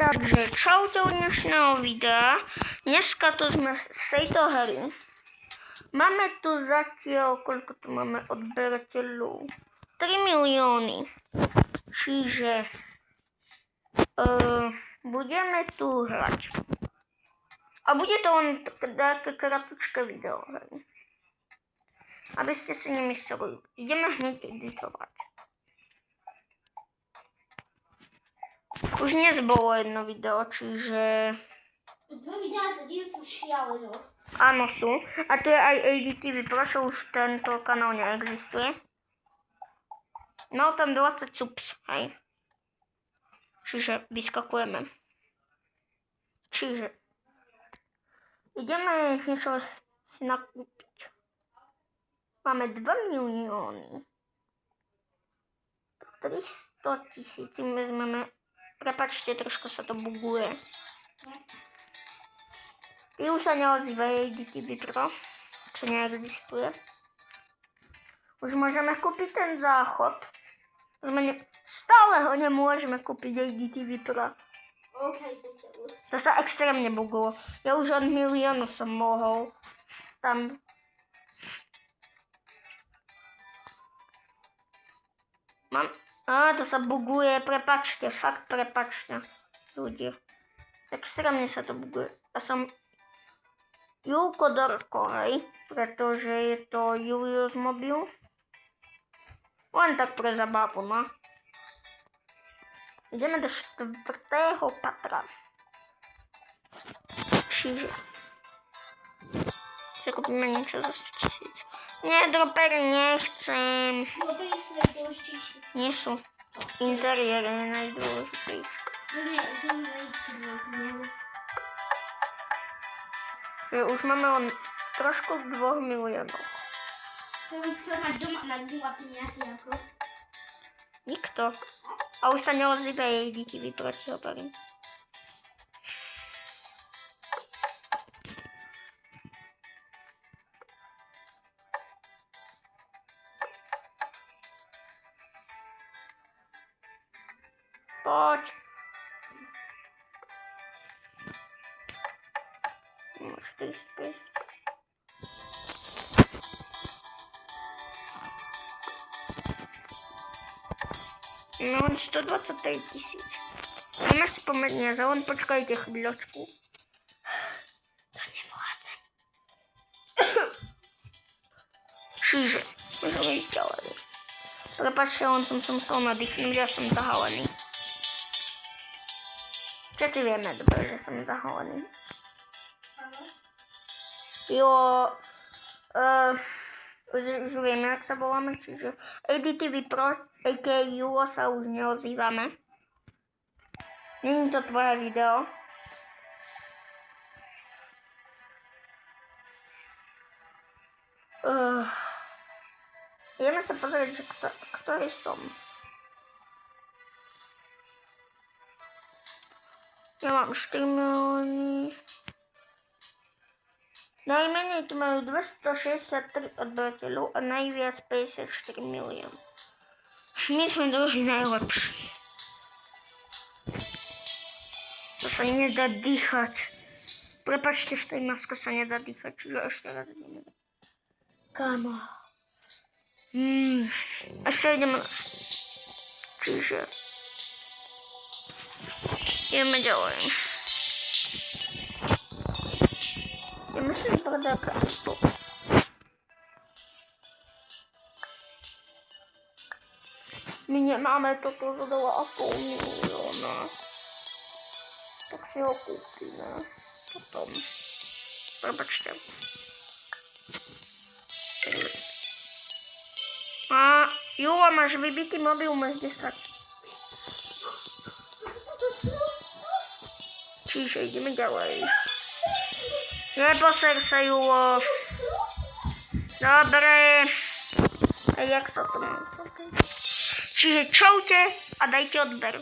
Takže čaute od dnešného videa. Dneska to sme z tejto hry. Máme tu zatiaľ, koľko tu máme odberateľov? 3 milióny. Čiže budeme tu hrať. A bude to len také kratučké video. Aby ste si nemysleli. Ideme hneď editovať. Už dnes bolo jedno video, čiže... Dve videá za deň sú šialenosť. Áno sú. A tu je aj ADTV, prečo už tento kanál neexistuje. Mal tam 20 subs, hej. Čiže vyskakujeme. Čiže... ideme niečo si nakúpiť. Máme 2 milióny. 300 000 vezmeme. Prepačte, trošku sa to buguje. I už sa neozýva ADTV Pro, čo neexistuje. Už môžeme kúpiť ten záchod. Stále ho nemôžeme kúpiť ADTV Pro. To sa extrémne bugulo. Ja už od miliónu som mohol tam... to sa buguje, prepačte, fakt prepačte, ľudia. Extrémne sa to buguje. Ja som Julko Dorko, hej, pretože je to Julius mobil. Len tak pre zabávu, no. Ideme do 4. patra. Čiže si kúpime niečo za 100 000. Nie, dropery nechcem. Dropery sú najdôležitejšie. Nie sú. Interiér je najdôležitejší. Čiže už máme len trošku z 2 miliónov. Kto máš doma na dňu a peniazy ako? Nikto. A už sa neozýva ADTV proti hovorím. Poď. No, 45. No, 123 000. Máme si pomeniaze, len počkajte chvíľočku. To nevládzem. Čiže, môžeme ísť ďalej. Prepačte, len som sa musel nadýchnuť, ja som zahalený. Všetci vieme dobre, že som zahalený. Jo, už vieme, jak sa voláme, čiže ADTV Pro, a.k.a. Julo, sa už neozývame. Není to tvoje video. Ideme sa pozrieť, že ktorý som. Ja mám 4 milióny. Najmenej tu majú 263 odberateľov a najviac 54 milión. My sme druhý najlepší. To sa nedá dýchať. Prepačte, v tej maske sa nedá dýchať, čiže ešte raz ideme. Kámo. Ešte ideme. Čiže... ideme ďalej. Ideme si vypadať krátko. My nemáme toto za 2,5 milióna. Tak si ho kúpime. Potom. Prepačte. A Jula, máš vybitý mobil, máš 10. Čiže ideme ďalej. Neposer sa, Julo. Dobre. A jak sa to má? Čiže čaute a dajte odber.